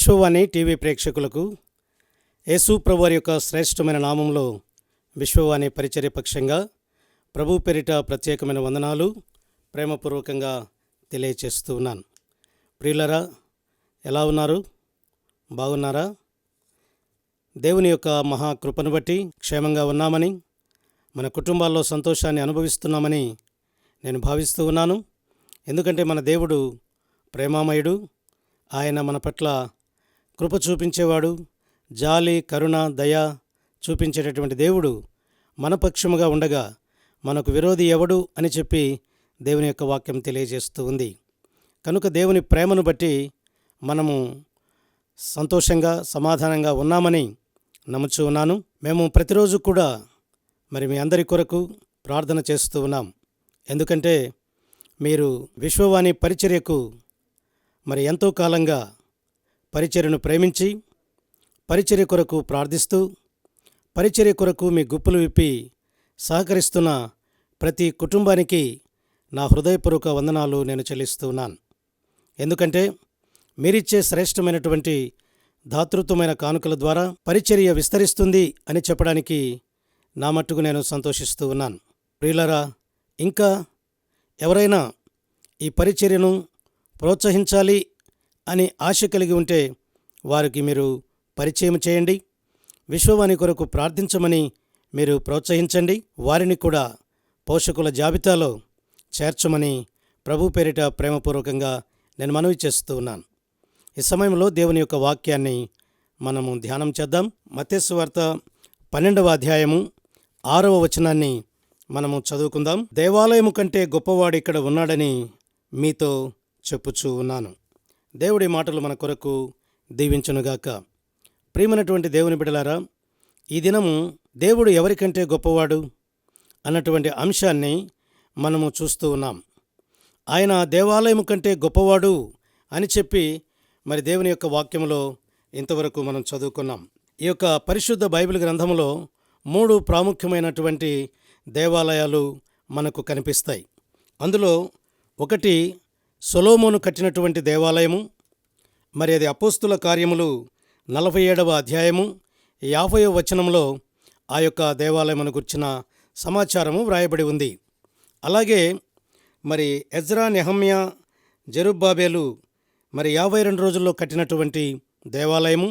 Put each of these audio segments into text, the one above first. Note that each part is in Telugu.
విశ్వవాణి టీవీ ప్రేక్షకులకు యేసు ప్రభువారి యొక్క శ్రేష్టమైన నామంలో విశ్వవాణి పరిచర్య పక్షంగా ప్రభు పేరిట ప్రత్యేకమైన వందనాలు ప్రేమపూర్వకంగా తెలియచేస్తూ ఉన్నాను. ప్రియులరా, ఎలా ఉన్నారు? బాగున్నారా? దేవుని యొక్క మహాకృపను బట్టి క్షేమంగా ఉన్నామని, మన కుటుంబాల్లో సంతోషాన్ని అనుభవిస్తున్నామని నేను భావిస్తూ ఉన్నాను. ఎందుకంటే మన దేవుడు ప్రేమామయుడు. ఆయన మన పట్ల కృప చూపించేవాడు. జాలి, కరుణ, దయ చూపించేటటువంటి దేవుడు మన పక్షముగా ఉండగా మనకు విరోధి ఎవడు అని చెప్పి దేవుని యొక్క వాక్యం తెలియజేస్తూ ఉంది. కనుక దేవుని ప్రేమను బట్టి మనము సంతోషంగా, సమాధానంగా ఉన్నామని నమ్ముచూ ఉన్నాను. మేము ప్రతిరోజు కూడా మీ అందరి కొరకు ప్రార్థన చేస్తూ ఉన్నాం. ఎందుకంటే మీరు విశ్వవాణి పరిచర్యకు ఎంతో కాలంగా పరిచర్యను ప్రేమించి పరిచర్య కొరకు ప్రార్థిస్తూ పరిచర్య కొరకు మీ గుప్పులు విప్పి సహకరిస్తున్న ప్రతి కుటుంబానికి నా హృదయపూర్వక వందనాలు నేను చెల్లిస్తూ ఉన్నాను. ఎందుకంటే మీరిచ్చే శ్రేష్టమైనటువంటి దాతృత్వమైన కానుకల ద్వారా పరిచర్య విస్తరిస్తుంది అని చెప్పడానికి నా మట్టుకు నేను సంతోషిస్తూ ఉన్నాను. ప్రియులరా, ఇంకా ఎవరైనా ఈ పరిచర్యను ప్రోత్సహించాలి అని ఆశ కలిగి ఉంటే వారికి మీరు పరిచయం చేయండి. విశ్వవాణి కొరకు ప్రార్థించమని మీరు ప్రోత్సహించండి. వారిని కూడా పోషకుల జాబితాలో చేర్చమని ప్రభు పేరిట ప్రేమపూర్వకంగా నేను మనవి చేస్తూ ఉన్నాను. ఈ సమయంలో దేవుని యొక్క వాక్యాన్ని మనము ధ్యానం చేద్దాం. మత్తయి సువార్త 12వ అధ్యాయము 6వ వచనాన్ని మనము చదువుకుందాం. దేవాలయము కంటే గొప్పవాడు ఇక్కడ ఉన్నాడని మీతో చెప్పుచూ ఉన్నాను. దేవుడి మాటలు మన కొరకు దీవించునుగాక. ప్రియమైనటువంటి దేవుని బిడ్డలారా, ఈ దినము దేవుడు ఎవరికంటే గొప్పవాడు అన్నటువంటి అంశాన్ని మనము చూస్తూ ఉన్నాం. ఆయన దేవాలయము కంటే గొప్పవాడు అని చెప్పి దేవుని యొక్క వాక్యములో ఇంతవరకు మనం చదువుకున్నాం. ఈ యొక్క పరిశుద్ధ బైబిల్ గ్రంథములో 3 ప్రాముఖ్యమైనటువంటి దేవాలయాలు మనకు కనిపిస్తాయి. అందులో ఒకటి సొలొమోను కట్టినటువంటి దేవాలయము. అది అపోస్తుల కార్యములు 47వ అధ్యాయము 50వ వచనంలో ఆ యొక్క దేవాలయమును గుర్చిన సమాచారము వ్రాయబడి ఉంది. అలాగే ఎజ్రా, నెహమ్యా, జెరుబ్బాబేలు 52 రోజుల్లో కట్టినటువంటి దేవాలయము.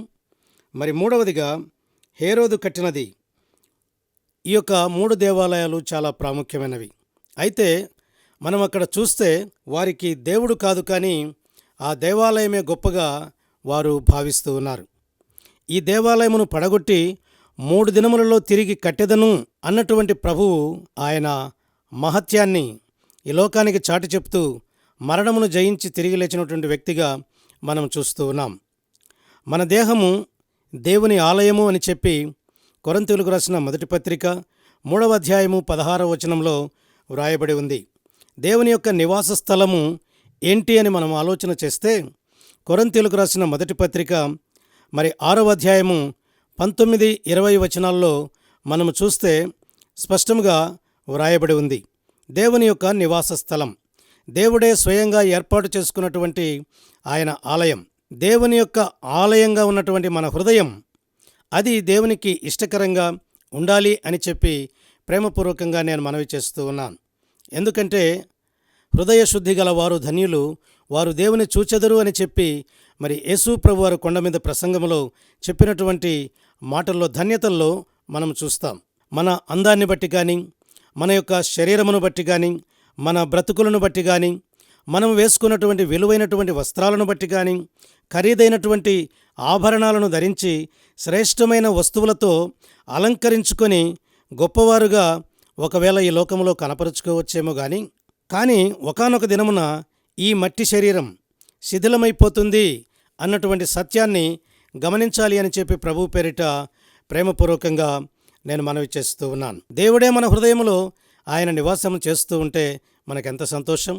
మూడవదిగా హేరోదు కట్టినది. ఈ యొక్క 3 దేవాలయాలు చాలా ప్రాముఖ్యమైనవి. అయితే మనం అక్కడ చూస్తే వారికి దేవుడు కాదు, కానీ ఆ దేవాలయమే గొప్పగా వారు భావిస్తూ ఉన్నారు. ఈ దేవాలయమును పడగొట్టి 3 దినములలో తిరిగి కట్టెదను అన్నటువంటి ప్రభువు ఆయన మహత్యాన్ని ఈ లోకానికి చాటి చెప్తూ మరణమును జయించి తిరిగి లేచినటువంటి వ్యక్తిగా మనం చూస్తూ ఉన్నాం. మన దేహము దేవుని ఆలయము అని చెప్పి కొరింథీయులకు రాసిన మొదటి పత్రిక 3వ అధ్యాయము 16వ వచనంలో వ్రాయబడి ఉంది. దేవుని యొక్క నివాస స్థలము ఏంటి అని మనం ఆలోచన చేస్తే కొరింథీయులకు రాసిన మొదటి పత్రిక 6వ అధ్యాయము 19, 20 వచనాల్లో మనము చూస్తే స్పష్టంగా వ్రాయబడి ఉంది. దేవుని యొక్క నివాస స్థలం, దేవుడే స్వయంగా ఏర్పాటు చేసుకున్నటువంటి ఆయన ఆలయం, దేవుని యొక్క ఆలయంగా ఉన్నటువంటి మన హృదయం, అది దేవునికి ఇష్టకరంగా ఉండాలి అని చెప్పి ప్రేమపూర్వకంగా నేను మనవి చేస్తూ ఉన్నాను. ఎందుకంటే హృదయ శుద్ధి గల వారు ధన్యులు, వారు దేవుని చూచెదరు అని చెప్పి యేసు ప్రభు వారు కొండ మీద ప్రసంగంలో చెప్పినటువంటి మాటల్లో, ధన్యతల్లో మనం చూస్తాం. మన అందాన్ని బట్టి కానీ, మన యొక్క శరీరమును బట్టి కానీ, మన బ్రతుకులను బట్టి కానీ, మనం వేసుకున్నటువంటి విలువైనటువంటి వస్త్రాలను బట్టి కానీ, ఖరీదైనటువంటి ఆభరణాలను ధరించి శ్రేష్టమైన వస్తువులతో అలంకరించుకొని గొప్పవారుగా ఒకవేళ ఈ లోకంలో కనపరుచుకోవచ్చేమో కానీ ఒకానొక దినమున ఈ మట్టి శరీరం శిథిలమైపోతుంది అన్నటువంటి సత్యాన్ని గమనించాలి అని చెప్పి ప్రభు పేరిట ప్రేమపూర్వకంగా నేను మనవి చేస్తూ ఉన్నాను. దేవుడే మన హృదయంలో ఆయన నివాసం చేస్తూ ఉంటే మనకెంత సంతోషం.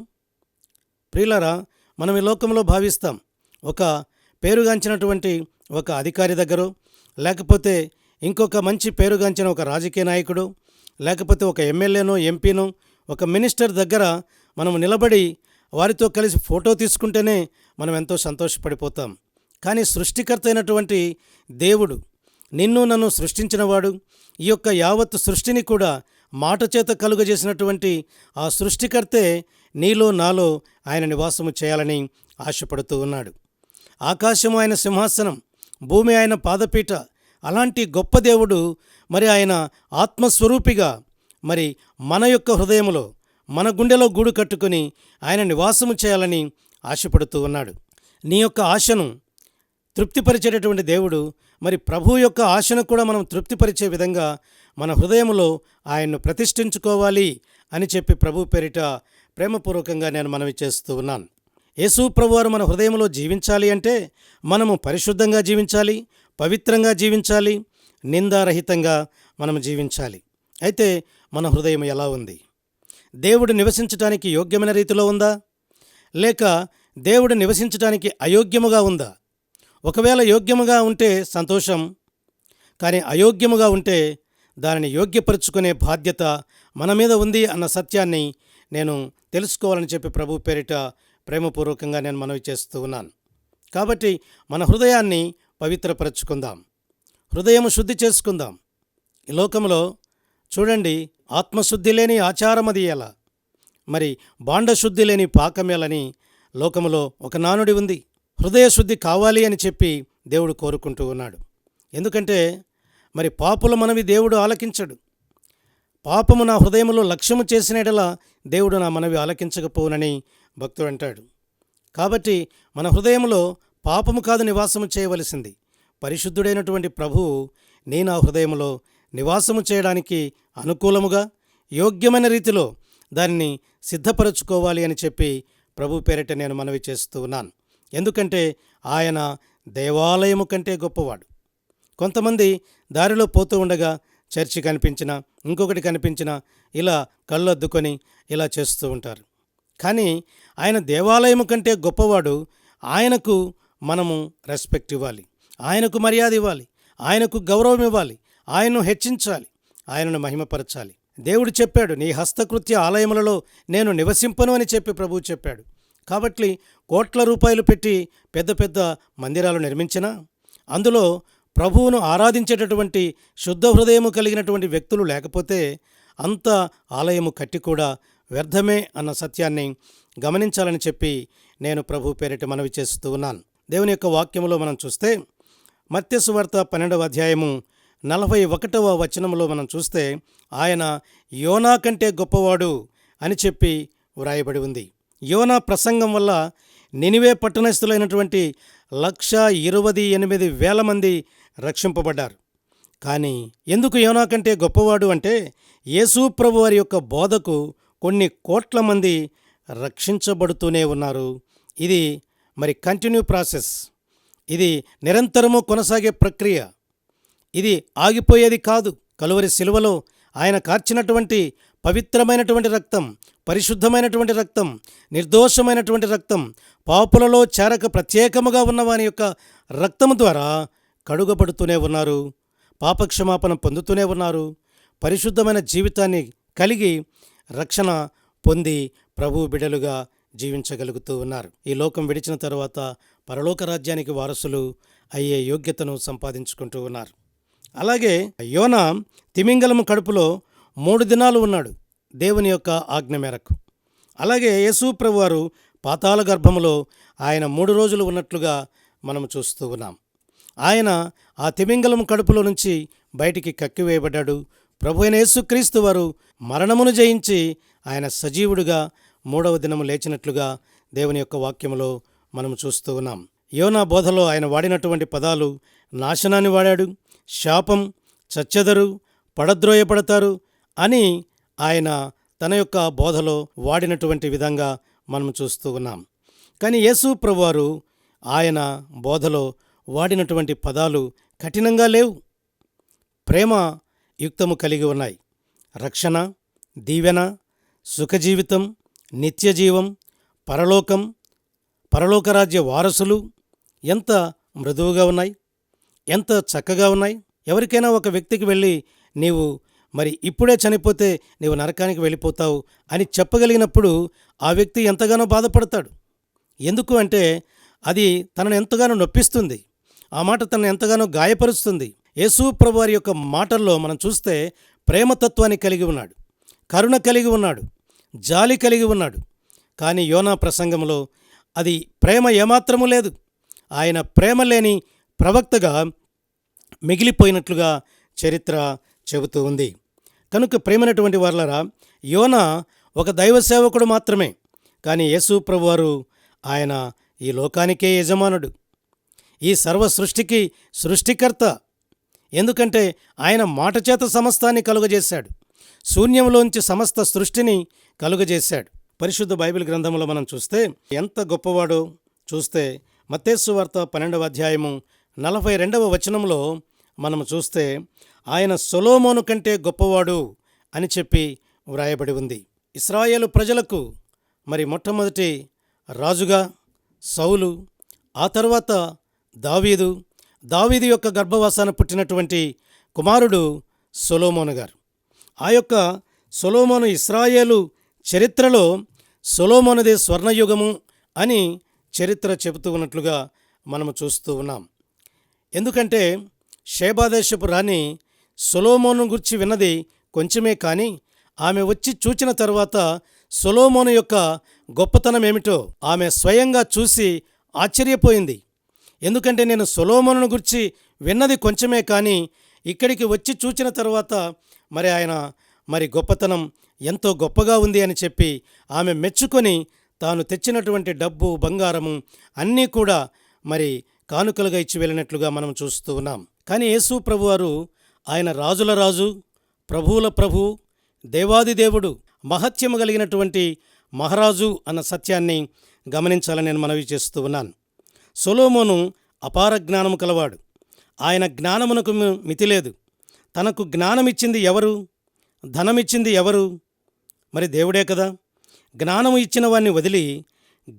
ప్రియులారా, మనం ఈ లోకంలో భావిస్తాం, ఒక పేరుగాంచినటువంటి ఒక అధికారి దగ్గర, లేకపోతే ఇంకొక మంచి పేరుగాంచిన ఒక రాజకీయ నాయకుడు, లేకపోతే ఒక ఎమ్మెల్యేనో, ఎంపీనో, ఒక మినిస్టర్ దగ్గర మనం నిలబడి వారితో కలిసి ఫోటో తీసుకుంటేనే మనం ఎంతో సంతోషపడిపోతాం. కానీ సృష్టికర్త అయినటువంటి దేవుడు, నిన్ను నన్ను సృష్టించినవాడు, ఈ యొక్క యావత్ సృష్టిని కూడా మాట చేత కలుగజేసినటువంటి ఆ సృష్టికర్తే నీలో నాలో ఆయన నివాసము చేయాలని ఆశపడుతూ ఉన్నాడు. ఆకాశము ఆయన సింహాసనం, భూమి ఆయన పాదపీఠ. అలాంటి గొప్ప దేవుడు మరి ఆయన ఆత్మస్వరూపిగా మరి మన యొక్క హృదయంలో, మన గుండెలో గూడు కట్టుకుని ఆయన నివాసము చేయాలని ఆశపడుతూ ఉన్నాడు. నీ యొక్క ఆశను తృప్తిపరిచేటటువంటి దేవుడు మరి ప్రభు యొక్క ఆశను కూడా మనం తృప్తిపరిచే విధంగా మన హృదయంలో ఆయన్ను ప్రతిష్ఠించుకోవాలి అని చెప్పి ప్రభు పేరిట ప్రేమపూర్వకంగా నేను మనవి చేస్తూ ఉన్నాను. యేసు ప్రభువారు మన హృదయంలో జీవించాలి అంటే మనము పరిశుద్ధంగా జీవించాలి, పవిత్రంగా జీవించాలి, నిందారహితంగా మనం జీవించాలి. అయితే మన హృదయం ఎలా ఉంది? దేవుడు నివసించటానికి యోగ్యమైన రీతిలో ఉందా, లేక దేవుడు నివసించటానికి అయోగ్యముగా ఉందా? ఒకవేళ యోగ్యముగా ఉంటే సంతోషం, కానీ అయోగ్యముగా ఉంటే దానిని యోగ్యపరుచుకునే బాధ్యత మన మీద ఉంది అన్న సత్యాన్ని నేను తెలుసుకోవాలని చెప్పి ప్రభు పేరిట ప్రేమపూర్వకంగా నేను మనవి చేస్తూ ఉన్నాను. కాబట్టి మన హృదయాన్ని పవిత్రపరచుకుందాం, హృదయం శుద్ధి చేసుకుందాం. ఈ లోకంలో చూడండి, ఆత్మశుద్ధి లేని ఆచారమది ఎలా, మరి బాండశుద్ధి లేని పాకమేలని లోకములో ఒక నానుడి ఉంది. హృదయ శుద్ధి కావాలి అని చెప్పి దేవుడు కోరుకుంటూ ఉన్నాడు. ఎందుకంటే మరి పాపుల మనవి దేవుడు ఆలకించడు. పాపము నా హృదయంలో లక్ష్యము చేసినట్లా దేవుడు నా మనవి ఆలకించకపోనని భక్తుడు అంటాడు. కాబట్టి మన హృదయంలో పాపము కాదు నివాసము చేయవలసింది, పరిశుద్ధుడైనటువంటి ప్రభువు నీ నా హృదయంలో నివాసము చేయడానికి అనుకూలముగా యోగ్యమైన రీతిలో దాన్ని సిద్ధపరచుకోవాలి అని చెప్పి ప్రభు పేరిట నేను మనవి చేస్తూ ఉన్నాను. ఎందుకంటే ఆయన దేవాలయము కంటే గొప్పవాడు. కొంతమంది దారిలో పోతూ ఉండగా చర్చి కనిపించినా, ఇంకొకటి కనిపించినా ఇలా కళ్ళు అద్దుకొని ఇలా చేస్తూ ఉంటారు. కానీ ఆయన దేవాలయము కంటే గొప్పవాడు. ఆయనకు మనము రెస్పెక్ట్ ఇవ్వాలి, ఆయనకు మర్యాద ఇవ్వాలి, ఆయనకు గౌరవం ఇవ్వాలి, ఆయన్ను హెచ్చించాలి, ఆయనను మహిమపరచాలి. దేవుడు చెప్పాడు, నీ హస్తకృత్య ఆలయములలో నేను నివసింపను అని చెప్పి ప్రభువు చెప్పాడు. కాబట్టి కోట్ల రూపాయలు పెట్టి పెద్ద పెద్ద మందిరాలు నిర్మించినా అందులో ప్రభువును ఆరాధించేటటువంటి శుద్ధ హృదయము కలిగినటువంటి వ్యక్తులు లేకపోతే అంత ఆలయము కట్టి కూడా వ్యర్థమే అన్న సత్యాన్ని గమనించాలని చెప్పి నేను ప్రభు పేరిట మనవి చేస్తూ ఉన్నాను. దేవుని యొక్క వాక్యములో మనం చూస్తే మత్తయి సువార్త 12వ అధ్యాయము 41వ వచనంలో మనం చూస్తే ఆయన యోనా కంటే గొప్పవాడు అని చెప్పి వ్రాయబడి ఉంది. యోనా ప్రసంగం వల్ల నినివే పట్టణస్థులైనటువంటి 128,000 మంది రక్షింపబడ్డారు. కానీ ఎందుకు యోనా కంటే గొప్పవాడు అంటే యేసు ప్రభు వారి యొక్క బోధకు కొన్ని కోట్ల మంది రక్షించబడుతూనే ఉన్నారు. ఇది మరి కంటిన్యూ ప్రాసెస్, ఇది నిరంతరము కొనసాగే ప్రక్రియ, ఇది ఆగిపోయేది కాదు. కలువరి శిలువలో ఆయన కార్చినటువంటి పవిత్రమైనటువంటి రక్తం, పరిశుద్ధమైనటువంటి రక్తం, నిర్దోషమైనటువంటి రక్తం, పాపులలో చేరక ప్రత్యేకముగా ఉన్నవాని యొక్క రక్తము ద్వారా కడుగబడుతూనే ఉన్నారు, పాపక్షమాపణ పొందుతూనే ఉన్నారు, పరిశుద్ధమైన జీవితాన్ని కలిగి రక్షణ పొంది ప్రభు బిడలుగా జీవించగలుగుతూ ఉన్నారు. ఈ లోకం విడిచిన తరువాత పరలోక రాజ్యానికి వారసులు అయ్యే యోగ్యతను సంపాదించుకుంటూ ఉన్నారు. అలాగే యోనా తిమింగలము కడుపులో 3 దినాలు ఉన్నాడు దేవుని యొక్క ఆజ్ఞ మేరకు. అలాగే యేసు ప్రభువారు పాతాళ గర్భములో ఆయన 3 రోజులు ఉన్నట్లుగా మనం చూస్తూ ఉన్నాం. ఆయన ఆ తిమింగలం కడుపులో నుంచి బయటికి కక్కివేయబడ్డాడు. ప్రభు అయిన యేసుక్రీస్తు వారు మరణమును జయించి ఆయన సజీవుడిగా 3వ దినము లేచినట్లుగా దేవుని యొక్క వాక్యములో మనం చూస్తూ ఉన్నాం. యోనా బోధలో ఆయన వాడినటువంటి పదాలు నాశనాన్ని వాడాడు, శాపం, చచ్చెదరు, పడద్రోయపడతారు అని ఆయన తన యొక్క బోధలో వాడినటువంటి విధంగా మనం చూస్తూ ఉన్నాం. కానీ యేసు ప్రభువారు ఆయన బోధలో వాడినటువంటి పదాలు కఠినంగా లేవు, ప్రేమ యుక్తము కలిగి ఉన్నాయి. రక్షణ, దీవెన, సుఖజీవితం, నిత్యజీవం, పరలోకం, పరలోకరాజ్య వారసులు ఎంత మృదువుగా ఉన్నాయి, ఎంత చక్కగా ఉన్నాయి. ఎవరికైనా ఒక వ్యక్తికి వెళ్ళి నీవు మరి ఇప్పుడే చనిపోతే నీవు నరకానికి వెళ్ళిపోతావు అని చెప్పగలిగినప్పుడు ఆ వ్యక్తి ఎంతగానో బాధపడతాడు. ఎందుకు అంటే అది తనను ఎంతగానో నొప్పిస్తుంది. ఆ మాట తనను ఎంతగానో గాయపరుస్తుంది. యేసు ప్రభువారి యొక్క మాటల్లో మనం చూస్తే ప్రేమతత్వాన్ని కలిగి ఉన్నాడు, కరుణ కలిగి ఉన్నాడు, జాలి కలిగి ఉన్నాడు. కానీ యోనా ప్రసంగంలో అది ప్రేమ ఏమాత్రము లేదు. ఆయన ప్రేమ లేని ప్రవక్తగా మిగిలిపోయినట్లుగా చరిత్ర చెబుతూ ఉంది. కనుక ప్రేమైనటువంటి వారలారా, యోనా ఒక దైవ సేవకుడు మాత్రమే. కానీ యేసు ప్రభువారు ఆయన ఈ లోకానికే యజమానుడు, ఈ సర్వ సృష్టికి సృష్టికర్త. ఎందుకంటే ఆయన మాట చేత సమస్తాన్ని కలుగజేశాడు, శూన్యంలోంచి సమస్త సృష్టిని కలుగజేశాడు. పరిశుద్ధ బైబిల్ గ్రంథంలో మనం చూస్తే ఎంత గొప్పవాడో చూస్తే మత్తయి సువార్త 12వ అధ్యాయము 42వ వచనంలో మనం చూస్తే ఆయన సొలొమోను కంటే గొప్పవాడు అని చెప్పి వ్రాయబడి ఉంది. ఇశ్రాయేలు ప్రజలకు మరి మొట్టమొదటి రాజుగా సౌలు, ఆ తర్వాత దావీదు యొక్క గర్భవాసాన పుట్టినటువంటి కుమారుడు సొలొమోను గారు. ఆ యొక్క సొలొమోను ఇశ్రాయేలు చరిత్రలో సొలొమోనుదే స్వర్ణయుగము అని చరిత్ర చెబుతూ ఉన్నట్లుగా మనము చూస్తూ ఉన్నాం. ఎందుకంటే షేబాదేశపు రాణి సొలొమోను గురించి విన్నది కొంచెమే, కానీ ఆమె వచ్చి చూచిన తర్వాత సొలొమోను యొక్క గొప్పతనం ఏమిటో ఆమె స్వయంగా చూసి ఆశ్చర్యపోయింది. ఎందుకంటే నేను సొలొమోనును గురించి విన్నది కొంచెమే, కానీ ఇక్కడికి వచ్చి చూచిన తర్వాత ఆయన గొప్పతనం ఎంతో గొప్పగా ఉంది అని చెప్పి ఆమె మెచ్చుకొని తాను తెచ్చినటువంటి డబ్బు, బంగారము అన్నీ కూడా కానుకలుగా ఇచ్చి వెళ్ళినట్లుగా మనం చూస్తూ ఉన్నాం. కానీ యేసు ప్రభువారు ఆయన రాజుల రాజు, ప్రభువుల ప్రభు, దేవాది దేవుడు, మహత్యము కలిగినటువంటి మహారాజు అన్న సత్యాన్ని గమనించాలని నేను మనవి చేస్తూ ఉన్నాను. సొలొమోను అపార జ్ఞానము కలవాడు. ఆయన జ్ఞానమునకు మితి లేదు. తనకు జ్ఞానమిచ్చింది ఎవరు? ధనమిచ్చింది ఎవరు? దేవుడే కదా. జ్ఞానము ఇచ్చిన వాడిని వదిలి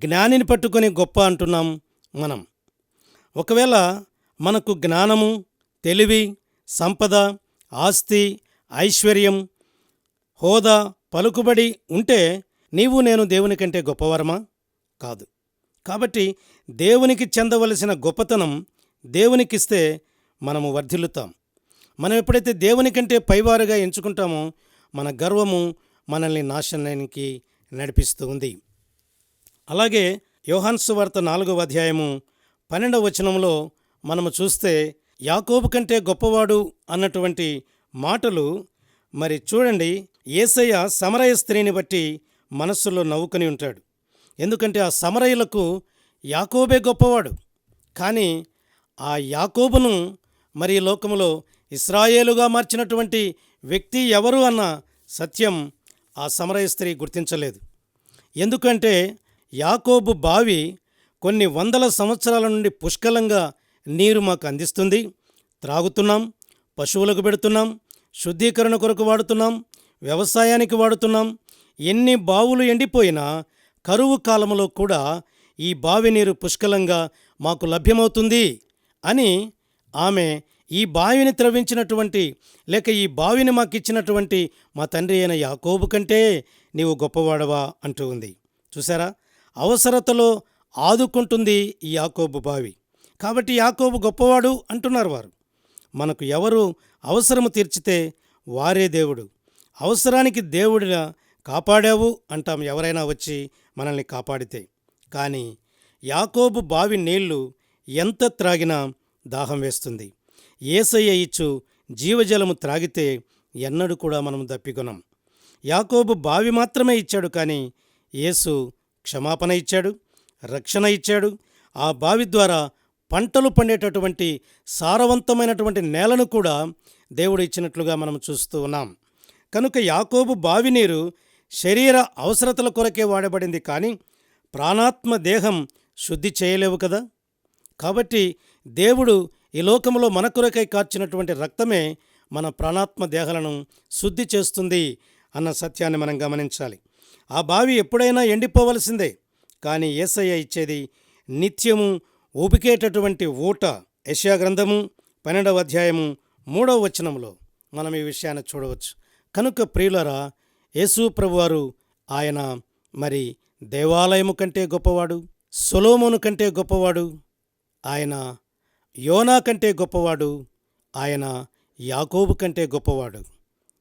జ్ఞానిని పట్టుకొని గొప్ప అంటున్నాం మనం. ఒకవేళ మనకు జ్ఞానము, తెలివి, సంపద, ఆస్తి, ఐశ్వర్యం, హోదా, పలుకుబడి ఉంటే నీవు నేను దేవుని కంటే గొప్పవారమా? కాదు. కాబట్టి దేవునికి చెందవలసిన గొప్పతనం దేవునికిస్తే మనము వర్ధిల్లుతాం. మనం ఎప్పుడైతే దేవుని కంటే పైవారుగా ఎంచుకుంటామో మన గర్వము మనల్ని నాశనానికి నడిపిస్తూ ఉంది. అలాగే యోహాను సువార్త 4వ అధ్యాయము 12వ వచనంలో మనము చూస్తే యాకోబు కంటే గొప్పవాడు అన్నటువంటి మాటలు చూడండి. యేసయ్య సమరయ స్త్రీని బట్టి మనస్సులో నవ్వుకొని ఉంటాడు. ఎందుకంటే ఆ సమరయులకు యాకోబే గొప్పవాడు. కానీ ఆ యాకోబును ఈ లోకములో ఇశ్రాయేలుగా మార్చినటువంటి వ్యక్తి ఎవరు అన్న సత్యం ఆ సమరయ స్త్రీ గుర్తించలేదు. ఎందుకంటే యాకోబు బావి కొన్ని వందల సంవత్సరాల నుండి పుష్కలంగా నీరు మాకు అందిస్తుంది, త్రాగుతున్నాం, పశువులకు పెడుతున్నాం, శుద్ధీకరణ కొరకు వాడుతున్నాం, వ్యవసాయానికి వాడుతున్నాం. ఎన్ని బావులు ఎండిపోయినా కరువు కాలంలో కూడా ఈ బావి నీరు పుష్కలంగా మాకు లభ్యమవుతుంది అని ఆమె ఈ బావిని త్రవ్వించినటువంటి లేక ఈ బావిని మాకిచ్చినటువంటి మా తండ్రి అయిన యాకోబు కంటే నీవు గొప్పవాడవా అంటూ ఉంది. చూసారా, అవసరతలో ఆదుకుంటుంది ఈ యాకోబు బావి. కాబట్టి యాకోబు గొప్పవాడు అంటున్నారు వారు. మనకు ఎవరు అవసరము తీర్చితే వారే దేవుడు. అవసరానికి దేవుడిగా కాపాడావు అంటాం ఎవరైనా వచ్చి మనల్ని కాపాడితే. కానీ యాకోబు బావి నీళ్లు ఎంత త్రాగినా దాహం వేస్తుంది. యేసయ్య ఇచ్చు జీవజలము త్రాగితే ఎన్నడూ కూడా మనం దప్పికొనం. యాకోబు బావి మాత్రమే ఇచ్చాడు, కానీ యేసు క్షమాపణ ఇచ్చాడు, రక్షణ ఇచ్చాడు. ఆ బావి ద్వారా పంటలు పండేటటువంటి సారవంతమైనటువంటి నేలను కూడా దేవుడు ఇచ్చినట్లుగా మనం చూస్తూ ఉన్నాం. కనుక యాకోబు బావి నీరు శరీర అవసరతల కొరకే వాడబడింది, కానీ ప్రాణాత్మ దేహం శుద్ధి చేయలేవు కదా. కాబట్టి దేవుడు ఈ లోకంలో మన కొరకై కార్చినటువంటి రక్తమే మన ప్రాణాత్మ దేహాలను శుద్ధి చేస్తుంది అన్న సత్యాన్ని మనం గమనించాలి. ఆ బావి ఎప్పుడైనా ఎండిపోవలసిందే, కానీ యేసయ్య ఇచ్చేది నిత్యము ఊపికేటటువంటి ఊట. యెషయా గ్రంథము 12వ అధ్యాయము 3వ వచనంలో మనం ఈ విషయాన్ని చూడవచ్చు. కనుక ప్రియులరా, యేసు ప్రభువారు ఆయన దేవాలయము కంటే గొప్పవాడు, సొలొమోను కంటే గొప్పవాడు, ఆయన యోనా కంటే గొప్పవాడు, ఆయన యాకోబు కంటే గొప్పవాడు.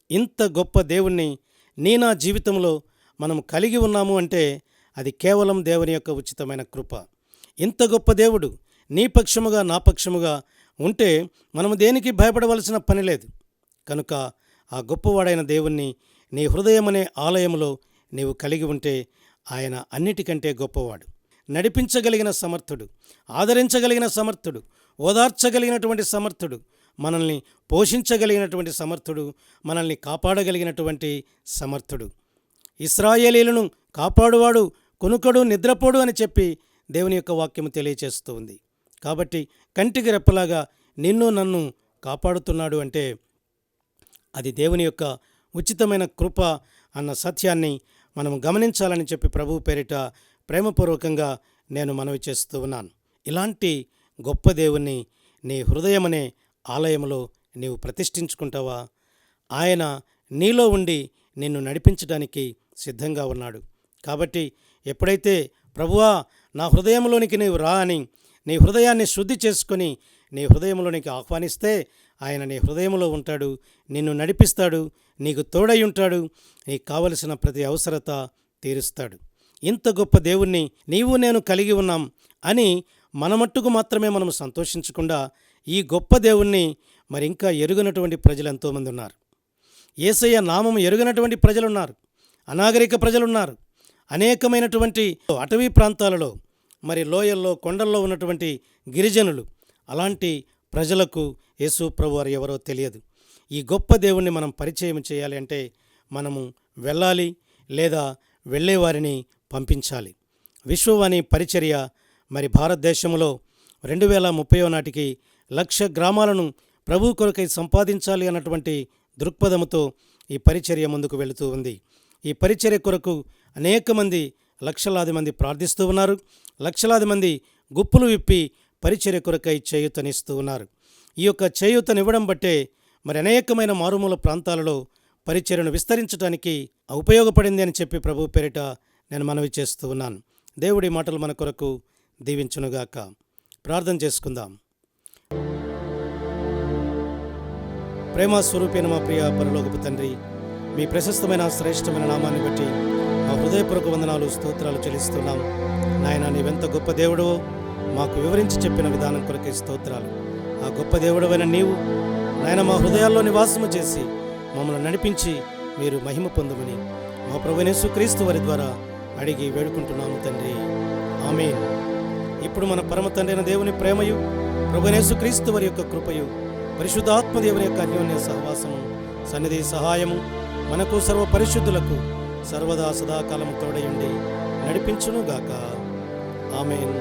ఇంత గొప్ప దేవుణ్ణి నా జీవితంలో మనం కలిగి ఉన్నాము అంటే అది కేవలం దేవుని యొక్క ఉచితమైన కృప. ఇంత గొప్ప దేవుడు నీ పక్షముగా నా పక్షముగా ఉంటే మనము దేనికి భయపడవలసిన పని లేదు. కనుక ఆ గొప్పవాడైన దేవుణ్ణి నీ హృదయమనే ఆలయంలో నీవు కలిగి ఉంటే ఆయన అన్నిటికంటే గొప్పవాడు. నడిపించగలిగిన సమర్థుడు, ఆదరించగలిగిన సమర్థుడు, ఓదార్చగలిగినటువంటి సమర్థుడు, మనల్ని పోషించగలిగినటువంటి సమర్థుడు, మనల్ని కాపాడగలిగినటువంటి సమర్థుడు. ఇశ్రాయేలీయులను కాపాడువాడు కొనుకడు నిద్రపోడు అని చెప్పి దేవుని యొక్క వాక్యము తెలియచేస్తూ ఉంది. కాబట్టి కంటికి రెప్పలాగా నిన్ను నన్ను కాపాడుతున్నాడు అంటే అది దేవుని యొక్క ఉచితమైన కృప అన్న సత్యాన్ని మనం గమనించాలని చెప్పి ప్రభువు పేరిట ప్రేమపూర్వకంగా నేను మనవి చేస్తూ ఉన్నాను. ఇలాంటి గొప్ప దేవుణ్ణి నీ హృదయమనే ఆలయంలో నీవు ప్రతిష్ఠించుకుంటావా? ఆయన నీలో ఉండి నిన్ను నడిపించడానికి సిద్ధంగా ఉన్నాడు. కాబట్టి ఎప్పుడైతే ప్రభువా నా హృదయంలోనికి నీవు రా అని నీ హృదయాన్ని శుద్ధి చేసుకొని నీ హృదయంలోనికి ఆహ్వానిస్తే ఆయన నీ హృదయంలో ఉంటాడు, నిన్ను నడిపిస్తాడు, నీకు తోడై ఉంటాడు, నీకు కావలసిన ప్రతి అవసరత తీరుస్తాడు. ఇంత గొప్ప దేవుణ్ణి నీవు నేను కలిగి ఉన్నాం అని మన మట్టుకు మాత్రమే మనం సంతోషించకుండా ఈ గొప్ప దేవుణ్ణి మరి ఇంకా ఎరుగనటువంటి ప్రజలు ఎంతోమంది ఉన్నారు. యేసయ్య నామం ఎరుగనటువంటి ప్రజలున్నారు, అనాగరిక ప్రజలున్నారు. అనేకమైనటువంటి అటవీ ప్రాంతాలలో మరి లోయల్లో కొండల్లో ఉన్నటువంటి గిరిజనులు, అలాంటి ప్రజలకు యేసు ప్రభువారు ఎవరో తెలియదు. ఈ గొప్ప దేవుణ్ణి మనం పరిచయం చేయాలి అంటే మనము వెళ్ళాలి, లేదా వెళ్ళేవారిని పంపించాలి. విశ్వవాణి పరిచర్య మరి భారతదేశంలో 2030 నాటికి 1,00,000 గ్రామాలను ప్రభు కొరకై సంపాదించాలి అన్నటువంటి దృక్పథంతో ఈ పరిచర్య ముందుకు వెళుతూ ఉంది. ఈ పరిచర్య కొరకు అనేక మంది, లక్షలాది మంది ప్రార్థిస్తూ ఉన్నారు. లక్షలాది మంది గుప్పులు విప్పి పరిచర్య కొరకై చేయూతనిస్తూ ఉన్నారు. ఈ యొక్క చేయూతనివ్వడం బట్టే మరి అనేకమైన మారుమూల ప్రాంతాలలో పరిచర్యను విస్తరించడానికి ఉపయోగపడింది అని చెప్పి ప్రభు పేరిట నేను మనవి చేస్తూ ఉన్నాను. దేవుడి మాటలు మన కొరకు దీవించునుగాక. ప్రార్థన చేసుకుందాం. ప్రేమ స్వరూపైన మా ప్రియ పరలోకపు తండ్రి, మీ ప్రశస్తమైన శ్రేష్టమైన నామాన్ని బట్టి మా హృదయపూర్వక వందనాలు, స్తోత్రాలు చెల్లిస్తున్నాం. నాయన, నీవెంత గొప్ప దేవుడవో మాకు వివరించి చెప్పిన విధానం కొరకే స్తోత్రాలు. ఆ గొప్ప దేవుడవైన నీవు నాయన మా హృదయాల్లో నివాసము చేసి మమ్మల్ని నడిపించి మీరు మహిమ పొందమని మా ప్రభువైన యేసుక్రీస్తు వారి ద్వారా అడిగి వేడుకుంటున్నాము తండ్రి. ఆమేన్. ఇప్పుడు మన పరమ తండ్రి అయిన దేవుని ప్రేమయు, ప్రభువైన యేసుక్రీస్తు వారి యొక్క కృపయు, పరిశుద్ధాత్మ దేవుని యొక్క అన్యోన్య సహవాసము, సన్నిధి సహాయము మనకు సర్వ పరిశుద్ధులకు సర్వదా సదాకాలము తోడయుండి నడిపించునుగాక. ఆమేన్.